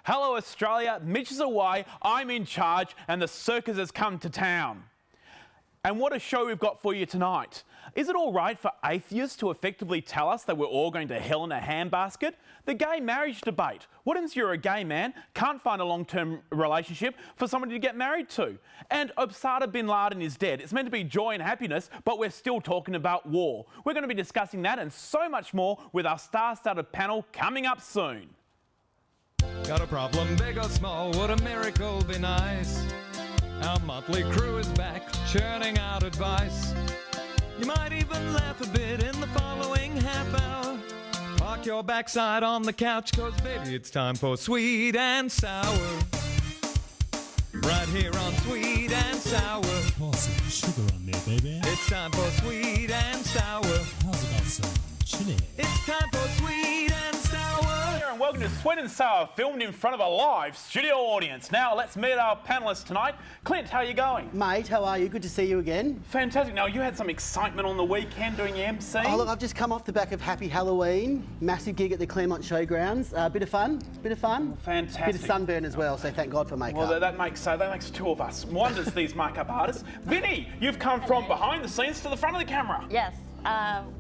Hello Australia, Mitch is away, I'm in charge and the circus has come to town. And what a show we've got for you tonight. Is it all right for atheists to effectively tell us that we're all going to hell in a handbasket? The gay marriage debate. What if you're a gay man, can't find a long-term relationship for somebody to get married to? And Osama bin Laden is dead. It's meant to be joy and happiness, but we're still talking about war. We're going to be discussing that and so much more with our star-studded panel coming up soon. Got a problem, big or small, would a miracle be nice? Our motley crew is back, churning out advice. You might even laugh a bit in the following half hour. Park your backside on the couch, cause baby it's time for Sweet and Sour. Right here on Sweet and Sour. Pour some sugar on there, baby. It's time for Sweet and Sour. How's about some chili? It's time for Sweet and Sour. And welcome to Sweet and Sour, filmed in front of a live studio audience. Now let's meet our panellists tonight. Clint, how are you going? Mate, how are you? Good to see you again. Fantastic. Now you had some excitement on the weekend doing your MC. Oh look, I've just come off the back of Happy Halloween, massive gig at the Claremont Showgrounds. Bit of fun. Fantastic. Bit of sunburn as well, so thank God for makeup. Well, that makes two of us. Wonders, these makeup artists. Vinny, you've come from behind the scenes to the front of the camera. Yes,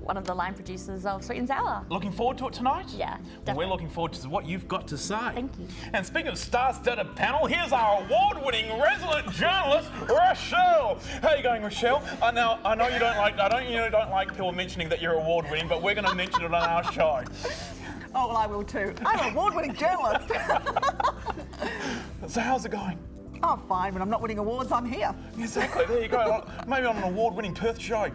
one of the line producers of Sweet and Sour. Looking forward to it tonight? Yeah, well, definitely. we're looking forward to what you've got to say. Thank you. And speaking of star-studded panel, here's our award-winning resident journalist, Rashelle. How are you going, Rashelle? I know you don't like people mentioning that you're award-winning, but we're going to mention it on our show. Oh, well, I will too. I'm an award-winning journalist. So how's it going? Oh, fine. When I'm not winning awards, I'm here. Exactly, there you go. Maybe on an award-winning Perth show.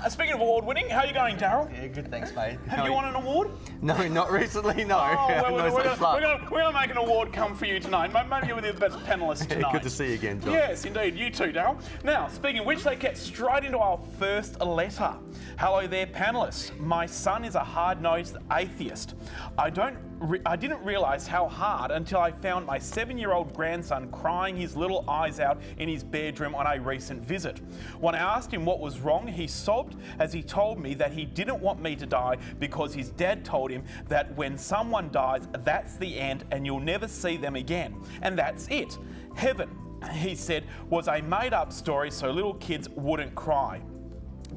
Speaking of award-winning, how are you going, Darryl? Yeah, good, thanks, mate. Have you won an award? No, not recently, no. Oh, well, No we're such luck. going to make an award come for you tonight. Maybe you're the best panellist tonight. Good to see you again, John. Yes, indeed. You too, Darryl. Now, speaking of which, they get straight into our first letter. Hello there, panellists. My son is a hard-nosed atheist. I didn't realise how hard until I found my 7-year-old grandson crying his little eyes out in his bedroom on a recent visit. When I asked him what was wrong, he sobbed as he told me that he didn't want me to die because his dad told him that when someone dies, that's the end and you'll never see them again. And that's it. Heaven, he said, was a made-up story so little kids wouldn't cry.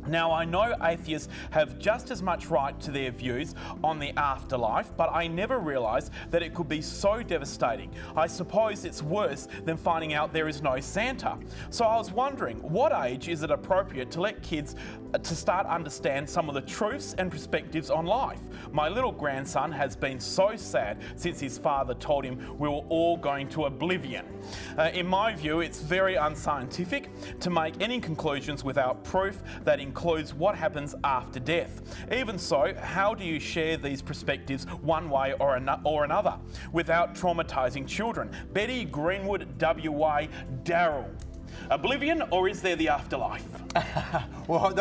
Now, I know atheists have just as much right to their views on the afterlife, but I never realised that it could be so devastating. I suppose it's worse than finding out there is no Santa. So I was wondering, what age is it appropriate to let kids to start understand some of the truths and perspectives on life? My little grandson has been so sad since his father told him we were all going to oblivion. In my view, it's very unscientific to make any conclusions without proof that includes what happens after death. Even so, how do you share these perspectives one way or another without traumatizing children? Betty, Greenwood, WA, Darryl. Oblivion, or is there the afterlife? Well,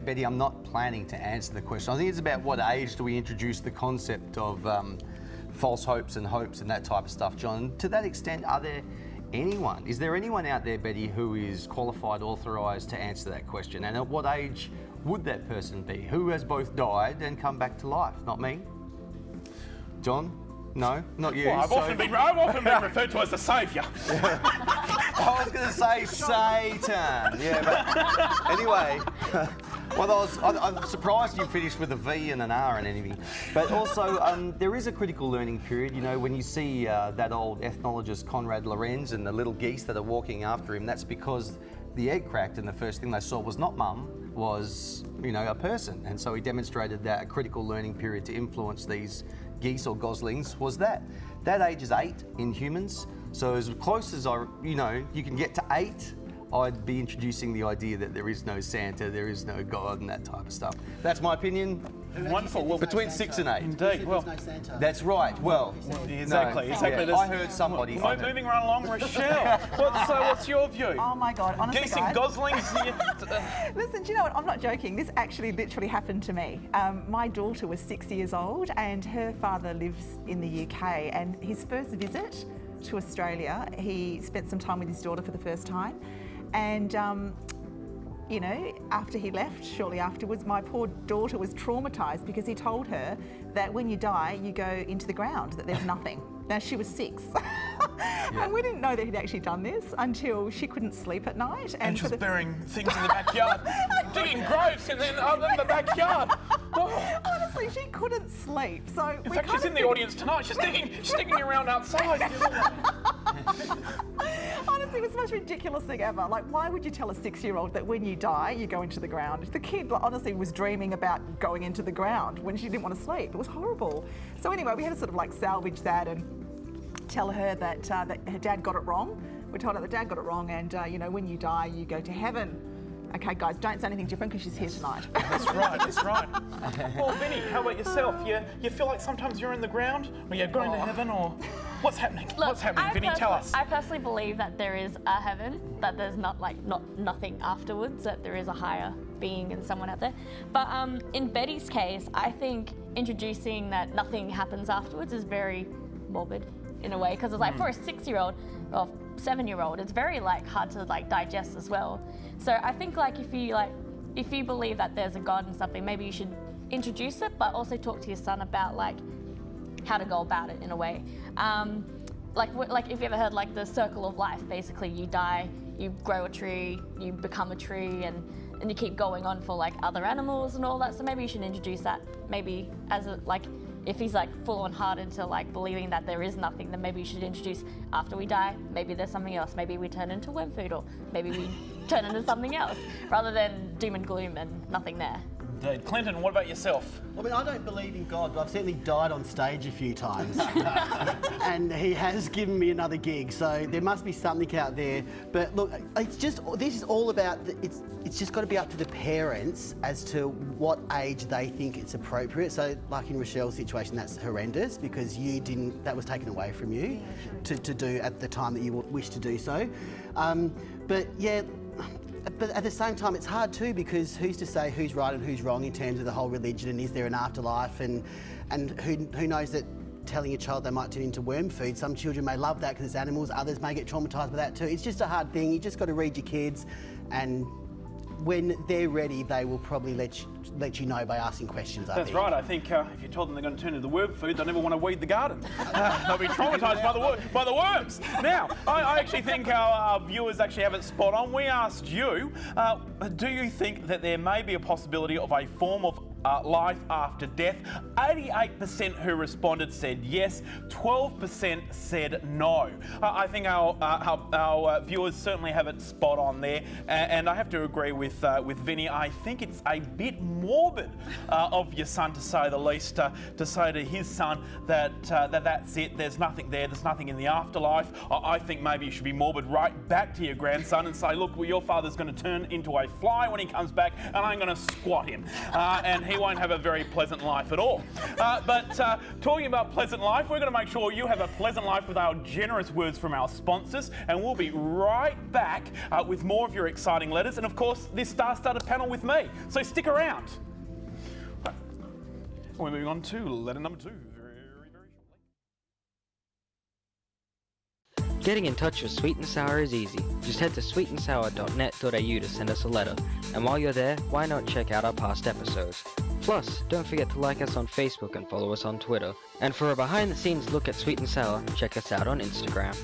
Betty, I'm not planning to answer the question. I think it's about what age do we introduce the concept of false hopes and that type of stuff, John. To that extent, is there anyone out there, Betty, who is qualified, authorised to answer that question? And at what age would that person be? Who has both died and come back to life? Not me? John? No? Not you? Well, I've often been referred to as the saviour. I was going to say Satan. Yeah, but anyway. Well, I'm surprised you finished with a V and an R and anything. But also, there is a critical learning period. You know, when you see that old ethnologist Conrad Lorenz and the little geese that are walking after him, that's because the egg cracked and the first thing they saw was not mum, was, you know, a person. And so he demonstrated that a critical learning period to influence these geese or goslings was that. That age is 8 in humans. So as close as you can get to 8, I'd be introducing the idea that there is no Santa, there is no God and that type of stuff. That's my opinion. Wonderful. Well, between 6 and 8. Indeed. Well, no Santa. That's right. Well, exactly. No, Exactly. yeah, I heard somebody. Moving right along, Rashelle. What's your view? Oh my God, honestly, Geese guys. and goslings. Listen, do you know what? I'm not joking. This actually literally happened to me. My daughter was 6 years old and her father lives in the UK, and his first visit to Australia, he spent some time with his daughter for the first time. And you know, after he left, shortly afterwards, my poor daughter was traumatised because he told her that when you die, you go into the ground, that there's nothing. Now, she was 6. And we didn't know that he'd actually done this until she couldn't sleep at night. And she was burying things in the backyard, digging graves in the backyard. Oh. Honestly, she couldn't sleep. So in fact, she's in the audience tonight. She's digging around outside. Honestly, it was the most ridiculous thing ever. Like, why would you tell a 6-year-old that when you die, you go into the ground? The kid, honestly, was dreaming about going into the ground when she didn't want to sleep. It was horrible. So anyway, we had to sort of like salvage that and tell her that, that her dad got it wrong. We told her that dad got it wrong, and you know, when you die, you go to heaven. Okay, guys, don't say anything different because she's here tonight. That's right, that's right. Well, Vinny, how about yourself? You feel like sometimes you're in the ground, or you're going to heaven, or what's happening? Look, what's happening, Vinny? Tell us. I personally believe that there is a heaven, that there's not nothing afterwards, that there is a higher being and someone out there. But in Betty's case, I think introducing that nothing happens afterwards is very morbid in a way, because it's like for a 6-year-old or 7-year-old, it's very like hard to like digest as well. So I think like if you believe that there's a God and something, maybe you should introduce it, but also talk to your son about like how to go about it in a way. Like if you ever heard like the circle of life, basically you die, you grow a tree, you become a tree, and you keep going on for like other animals and all that. So maybe you should introduce that maybe as a like, if he's like full on hard into like believing that there is nothing, then maybe you should introduce after we die, maybe there's something else. Maybe we turn into worm food, or maybe we turn into something else, rather than doom and gloom and nothing there. Indeed. Clinton, what about yourself? I mean, I don't believe in God, but I've certainly died on stage a few times. And he has given me another gig, so there must be something out there. But look, this is all about, it's just got to be up to the parents as to what age they think it's appropriate. So like in Rashelle's situation, that's horrendous because that was taken away from you to do at the time that you wish to do so. But yeah, but at the same time, it's hard too, because who's to say who's right and who's wrong in terms of the whole religion, and is there an afterlife, and who knows that telling a child they might turn into worm food, some children may love that because it's animals, others may get traumatised by that too. It's just a hard thing. You just got to read your kids, and when they're ready, they will probably let you know by asking questions. That's right. I think if you told them they're going to turn into worm food, they'll never want to weed the garden. They'll be traumatised by the worms. Now, I actually think our viewers actually have it spot on. We asked you, do you think that there may be a possibility of a form of life after death? 88% who responded said yes, 12% said no. I think our viewers certainly have it spot on there, and I have to agree with Vinny. I think it's a bit morbid of your son, to say the least, to say to his son that that's it, there's nothing there, there's nothing in the afterlife. I think maybe you should be morbid right back to your grandson and say, look, well, your father's going to turn into a fly when he comes back, and I'm going to squat him. And he won't have a very pleasant life at all. But talking about pleasant life, we're going to make sure you have a pleasant life with our generous words from our sponsors, and we'll be right back with more of your exciting letters, and of course this star-studded panel with me. So stick around. We're moving on to letter number 2 very shortly. Getting in touch with Sweet and Sour is easy. Just head to sweetandsour.net.au to send us a letter. And while you're there, why not check out our past episodes? Plus, don't forget to like us on Facebook and follow us on Twitter. And for a behind-the-scenes look at Sweet and Sour, check us out on Instagram.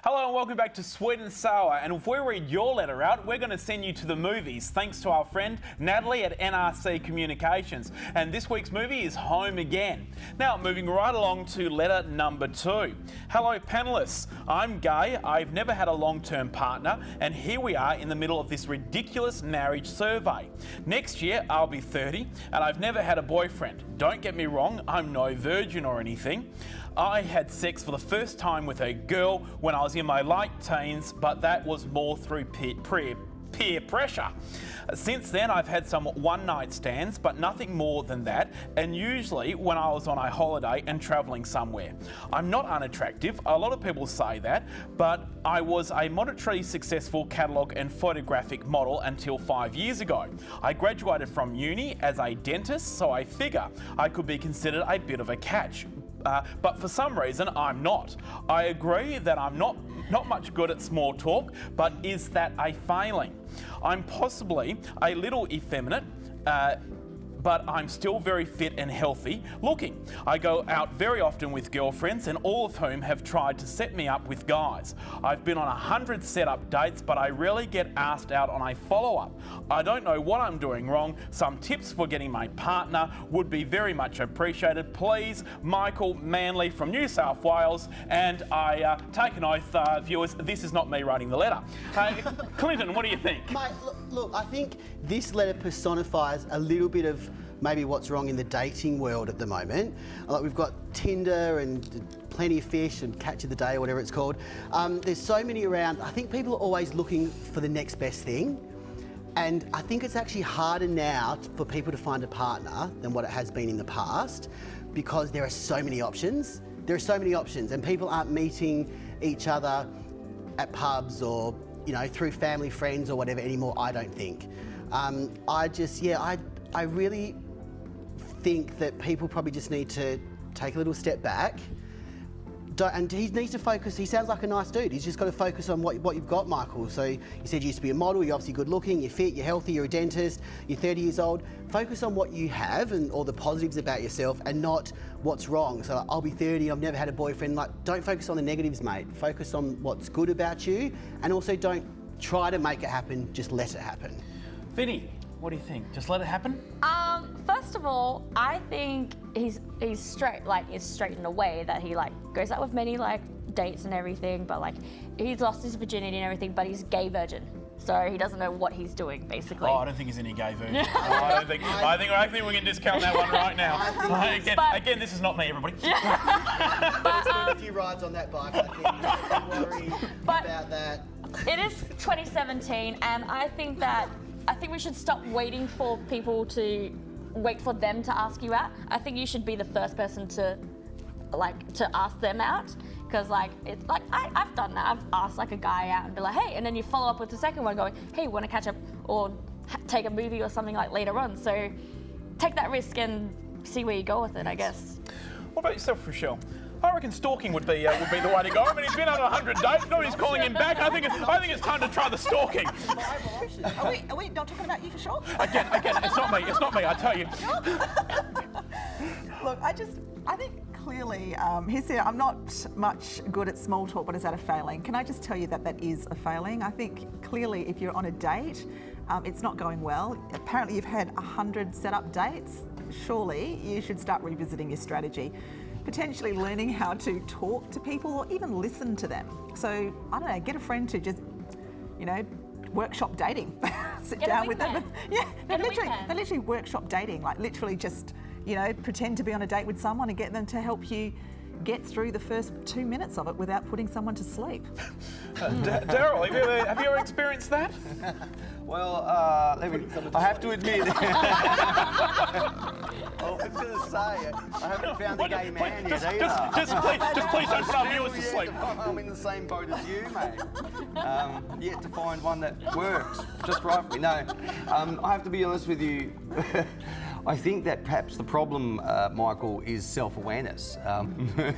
Hello and welcome back to Sweet and Sour, and if we read your letter out, we're going to send you to the movies, thanks to our friend Natalie at NRC Communications. And this week's movie is Home Again. Now, moving right along to letter number 2. Hello panellists, I'm gay, I've never had a long-term partner, and here we are in the middle of this ridiculous marriage survey. Next year, I'll be 30, and I've never had a boyfriend. Don't get me wrong, I'm no virgin or anything. I had sex for the first time with a girl when I was in my late teens, but that was more through peer pressure. Since then, I've had some one-night stands, but nothing more than that, and usually when I was on a holiday and travelling somewhere. I'm not unattractive, a lot of people say that, but I was a moderately successful catalogue and photographic model until 5 years ago. I graduated from uni as a dentist, so I figure I could be considered a bit of a catch. but for some reason I'm not. I agree that I'm not much good at small talk, but is that a failing? I'm possibly a little effeminate, but I'm still very fit and healthy looking. I go out very often with girlfriends, and all of whom have tried to set me up with guys. I've been on 100 set-up dates, but I rarely get asked out on a follow-up. I don't know what I'm doing wrong. Some tips for getting my partner would be very much appreciated. Please, Michael Manley from New South Wales. And I take an oath, viewers, this is not me writing the letter. Clinton, what do you think? Mate, look, I think this letter personifies a little bit of maybe what's wrong in the dating world at the moment. Like, we've got Tinder and Plenty of Fish and Catch of the Day or whatever it's called. There's so many around. I think people are always looking for the next best thing. And I think it's actually harder now for people to find a partner than what it has been in the past, because there are so many options. There are so many options, and people aren't meeting each other at pubs or, you know, through family, friends or whatever anymore, I don't think. I really think that people probably just need to take a little step back. And he needs to focus. He sounds like a nice dude. He's just got to focus on what you've got, Michael. So you said you used to be a model. You're obviously good looking. You're fit. You're healthy. You're a dentist. You're 30 years old. Focus on what you have and all the positives about yourself, and not what's wrong. So I'll be 30. I've never had a boyfriend. Like, don't focus on the negatives, mate. Focus on what's good about you, and also don't try to make it happen. Just let it happen. Vinny, what do you think? Just let it happen? First of all, I think he's straight, like, is straight in a way that he, like, goes out with many, like, dates and everything, but, like, he's lost his virginity and everything, but he's gay virgin. So he doesn't know what he's doing, basically. Oh, I don't think he's any gay virgin. I think we can discount that one right now. Again, this is not me, everybody. There's been a few rides on that bike, I think. Don't worry about that. It is 2017, and I think we should stop waiting for people to wait for them to ask you out. I think you should be the first person to ask them out. Because, like, it's like, I've done that. I've asked, like, a guy out and be like, hey, and then you follow up with the second one going, hey, want to catch up or take a movie or something, like, later on. So take that risk and see where you go with it, I guess. What about yourself, Rashelle? I reckon stalking would be the way to go. I mean, he's been on 100 dates. Nobody's calling him back. I think it's time to try the stalking. Are we not talking about you for sure? Again, it's not me. It's not me. I tell you. Look, I think clearly, he said, I'm not much good at small talk, but is that a failing? Can I just tell you that is a failing? I think clearly if you're on a date, it's not going well. Apparently you've had 100 set-up dates. Surely you should start revisiting your strategy. Potentially learning how to talk to people or even listen to them. So, I don't know, get a friend to just, you know, workshop dating. Sit down with them. Yeah, they literally workshop dating, like literally just, you know, pretend to be on a date with someone and get them to help you get through the first 2 minutes of it without putting someone to sleep. Darryl, have you ever experienced that? Well, I have to admit, I was going to say, I haven't found a gay man yet either. Just please don't put our viewers to sleep. I'm in the same boat as you, mate. Yet to find one that works just right for me. No, I have to be honest with you. I think that perhaps the problem, Michael, is self-awareness.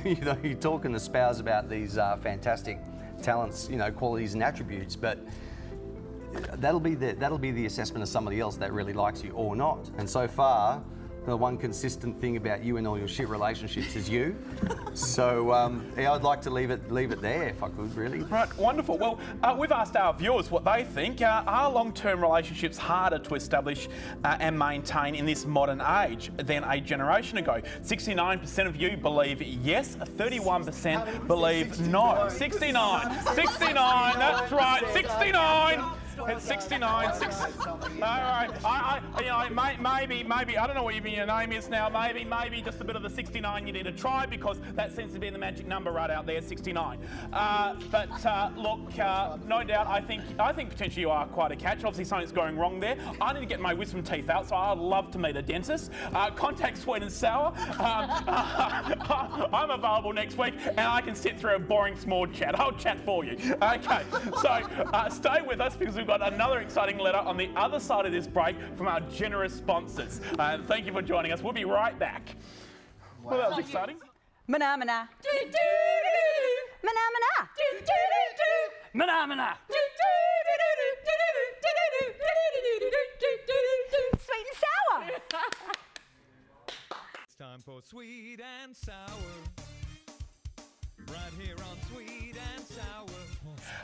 You know, you talk and espouse about these fantastic talents, you know, qualities and attributes, but that'll be the assessment of somebody else that really likes you or not. And so far, the one consistent thing about you and all your shit relationships is you. So yeah, I'd like to leave it there if I could, really. Right, wonderful. Well, we've asked our viewers what they think. Are long-term relationships harder to establish and maintain in this modern age than a generation ago? 69% of you believe yes, 31% believe no. 69, that's right, 69. It's 69. All right. Maybe. I don't know what even your name is now. Maybe just a bit of the 69 you need to try, because that seems to be the magic number right out there, 69. Look, no doubt. I think potentially you are quite a catch. Obviously, something's going wrong there. I need to get my wisdom teeth out, so I'd love to meet a dentist. Contact Sweet and Sour. I'm available next week, and I can sit through a boring small chat. I'll chat for you. Okay. So stay with us, because we've got another exciting letter on the other side of this break from our generous sponsors. Thank you for joining us. We'll be right back. Well, that was exciting. Mana mana. Mana mana. Mana. Sweet and sour. It's time for Sweet and Sour. Right here on Sweet and Sour.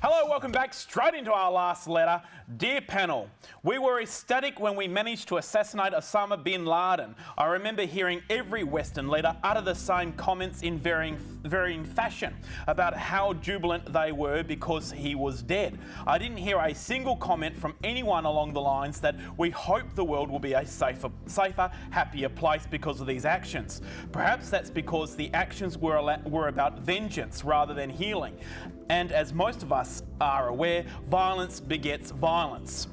Hello, welcome back. Straight into our last letter. Dear panel, we were ecstatic when we managed to assassinate Osama bin Laden. I remember hearing every Western leader utter the same comments in varying fashion about how jubilant they were because he was dead. I didn't hear a single comment from anyone along the lines that we hope the world will be a safer, happier place because of these actions. Perhaps that's because the actions were about vengeance rather than healing. And as most of us are aware, violence begets violence.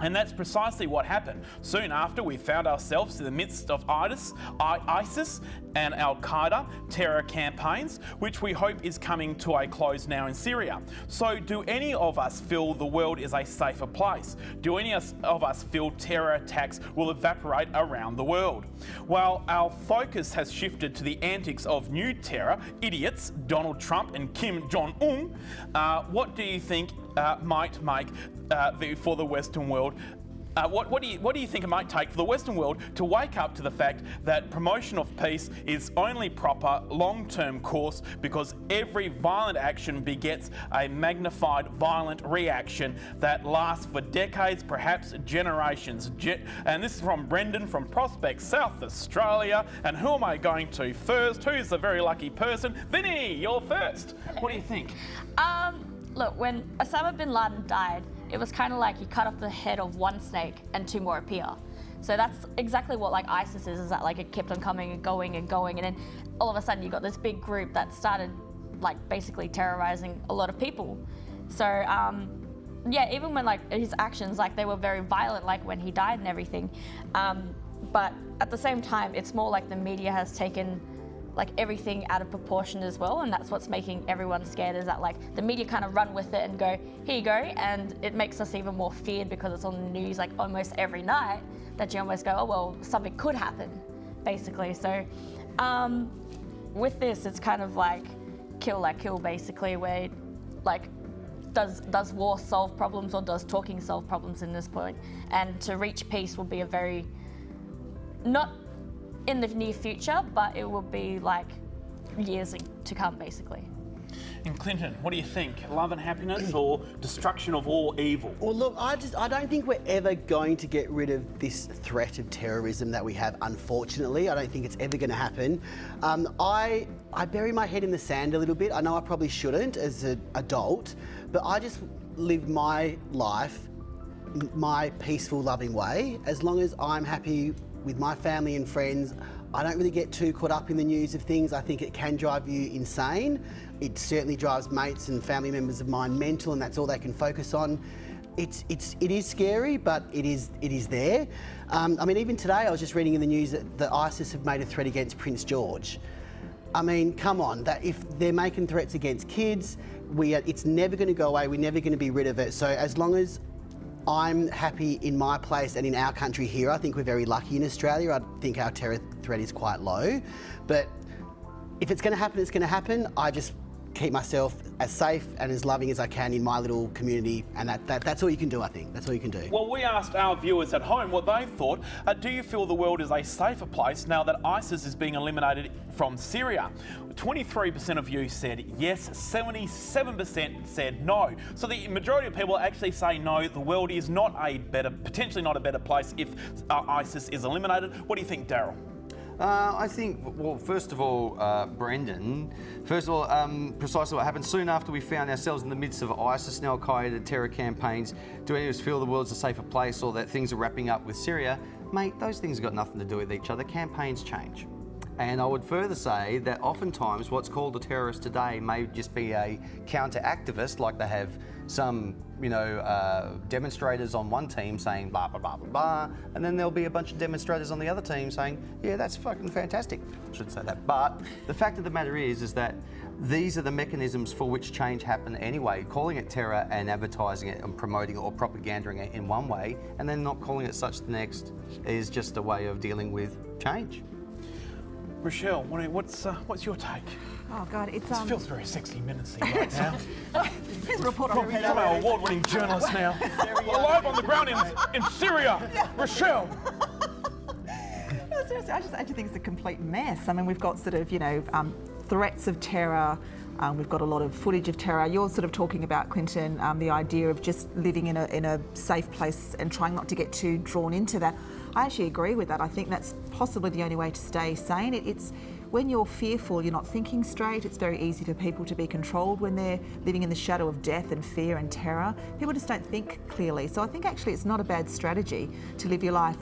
And that's precisely what happened. Soon after, we found ourselves in the midst of ISIS and Al-Qaeda terror campaigns, which we hope is coming to a close now in Syria. So do any of us feel the world is a safer place? Do any of us feel terror attacks will evaporate around the world? Well, our focus has shifted to the antics of new terror idiots, Donald Trump and Kim Jong-un. What do you think might make for the Western world? What do you think it might take for the Western world to wake up to the fact that promotion of peace is only proper long-term course because every violent action begets a magnified violent reaction that lasts for decades, perhaps generations. And this is from Brendan from Prospect, South Australia. And who am I going to first? Who's the very lucky person? Vinny, you're first. Hello. What do you think? Look, when Osama bin Laden died, it was kind of like he cut off the head of one snake and two more appear. So that's exactly what like ISIS is that like it kept on coming and going, and then all of a sudden you got this big group that started like basically terrorizing a lot of people. So yeah, even when like his actions, like they were very violent, like when he died and everything. But at the same time, it's more like the media has taken like everything out of proportion as well, and that's what's making everyone scared, is that like the media kind of run with it and go, here you go, and it makes us even more feared because it's on the news like almost every night, that you almost go, oh well, something could happen, basically. So with this, it's kind of like kill like kill, basically, where like does war solve problems or does talking solve problems in this point? And to reach peace will be a very, not in the near future, but it will be like years to come, basically. And Clinton, what do you think? Love and happiness or destruction of all evil? Well, look, I don't think we're ever going to get rid of this threat of terrorism that we have, unfortunately. I don't think it's ever going to happen. I bury my head in the sand a little bit. I know I probably shouldn't as an adult, but I just live my life my peaceful, loving way. As long as I'm happy with my family and friends, I don't really get too caught up in the news of things. I think it can drive you insane. It certainly drives mates and family members of mine mental, and that's all they can focus on. It is scary, but it is there. I mean, even today I was just reading in the news that ISIS have made a threat against Prince George. I mean, come on, that if they're making threats against kids, it's never going to go away. We're never going to be rid of it. So as long as I'm happy in my place and in our country here, I think we're very lucky in Australia. I think our terror threat is quite low. But if it's going to happen, it's going to happen. I just keep myself as safe and as loving as I can in my little community, and that's all you can do, I think. That's all you can do. Well, we asked our viewers at home what they thought. Do you feel the world is a safer place now that ISIS is being eliminated from Syria? 23% of you said yes, 77% said no. So the majority of people actually say no, the world is potentially not a better place if ISIS is eliminated. What do you think, Darryl? I think, well, first of all, Brendan, precisely what happened soon after we found ourselves in the midst of ISIS and Al-Qaeda terror campaigns. Do any of us feel the world's a safer place or that things are wrapping up with Syria? Mate, those things have got nothing to do with each other. Campaigns change. And I would further say that oftentimes what's called a terrorist today may just be a counter-activist, like they have some, demonstrators on one team saying blah, blah, blah, blah, blah, and then there'll be a bunch of demonstrators on the other team saying, yeah, that's fucking fantastic. I shouldn't say that. But the fact of the matter is that these are the mechanisms for which change happen anyway. Calling it terror and advertising it and promoting it or propagandering it in one way, and then not calling it such the next, is just a way of dealing with change. Rashelle, what's your take? Oh God, it's It feels very sexy menacing right now. Here's a report on every From our award-winning journalist now. We're live on the ground in Syria. Rashelle. No, seriously, I just actually think it's a complete mess. I mean, we've got sort of, threats of terror. We've got a lot of footage of terror. You're sort of talking about, Clinton, the idea of just living in a safe place and trying not to get too drawn into that. I actually agree with that. I think that's possibly the only way to stay sane. It's when you're fearful, you're not thinking straight. It's very easy for people to be controlled when they're living in the shadow of death and fear and terror. People just don't think clearly. So I think actually it's not a bad strategy to live your life,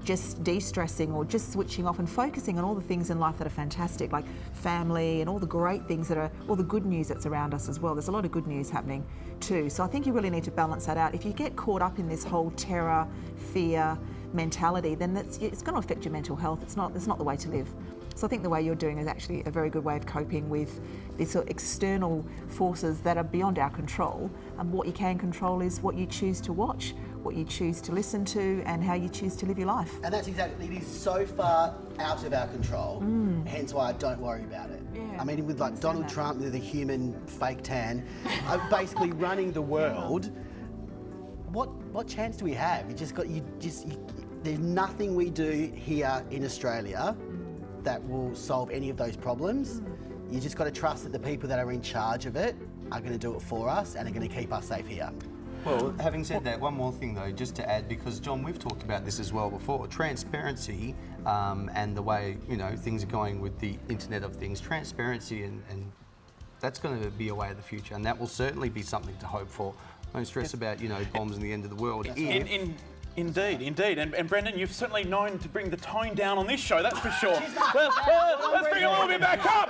just de-stressing or just switching off and focusing on all the things in life that are fantastic, like family and all the great things all the good news that's around us as well. There's a lot of good news happening too. So I think you really need to balance that out. If you get caught up in this whole terror, fear mentality, then it's going to affect your mental health. It's not the way to live. So I think the way you're doing is actually a very good way of coping with these sort of external forces that are beyond our control. And what you can control is what you choose to watch, what you choose to listen to, and how you choose to live your life. And that's exactly, it is so far out of our control, hence why I don't worry about it. Yeah, I mean, with like Donald Trump, with a human fake tan, basically running the world, what chance do we have? There's nothing we do here in Australia that will solve any of those problems. You just got to trust that the people that are in charge of it are going to do it for us and are going to keep us safe here. Well, having said that, one more thing though, just to add, because John, we've talked about this as well before, transparency and the way, things are going with the Internet of Things, transparency and that's going to be a way of the future, and that will certainly be something to hope for. Don't stress about, bombs and the end of the world. Indeed. And Brendan, you've certainly known to bring the tone down on this show, that's for sure. Well, let's bring it a little bit back up.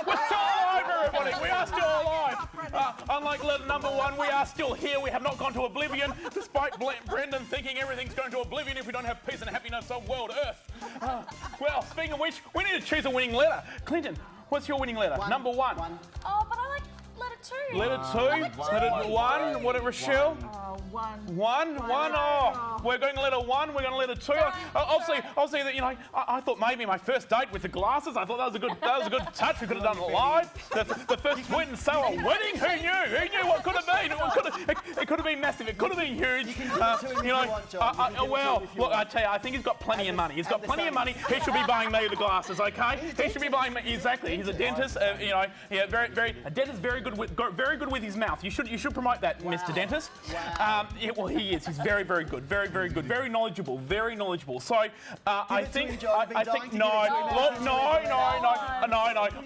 We're still alive, everybody. We are still alive. Unlike letter number one, we are still here. We have not gone to oblivion, despite Brendan thinking everything's going to oblivion if we don't have peace and happiness on world Earth. Well, speaking of which, we need to choose a winning letter. Clinton, what's your winning letter? Number one. Oh, but I like letter two. Letter two? Letter one? What at Rashelle? One? Oh, we're going to letter one, we're going to letter two. Obviously that, I thought maybe my first date with the glasses, I thought that was a good touch. We could have done it live. The first sweet and sour wedding, who knew? Who knew what could have been? It could have been massive, it could have been huge. Look, I tell you, I think he's got plenty of money. He's got plenty of money. He should be buying me the glasses, okay? He should be buying me, exactly. He's a dentist, a dentist very good with his mouth. You should promote that, Mr. Dentist. Well, he is. He's very, very good. Very, very good. Very knowledgeable. Very knowledgeable. So I think no.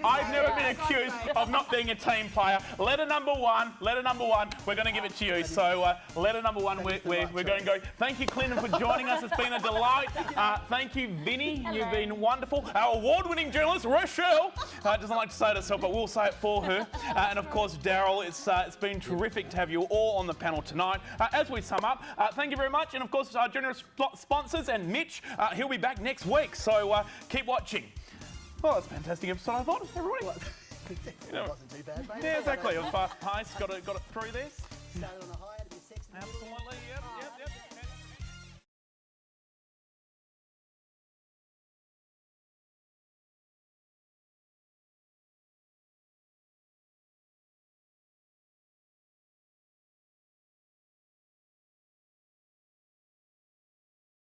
I've never been accused of not being a team player. Letter number one. We're going to give it to you. So letter number one, we're going to go. Thank you, Clinton, for joining us. It's been a delight. Thank you, Vinny. You've been wonderful. Our award-winning journalist, Rashelle, doesn't like to say it herself, but we'll say it for her. And of course, Darryl. It's been terrific to have you all on the panel tonight. As we sum up, thank you very much. And of course, our generous sponsors and Mitch, he'll be back next week. So keep watching. Well, that's a fantastic episode, I thought, everybody. It wasn't too bad, mate. Yeah, exactly. It was fast paced. Got it through there. Started on a high, had a bit sexy. Absolutely. Yep.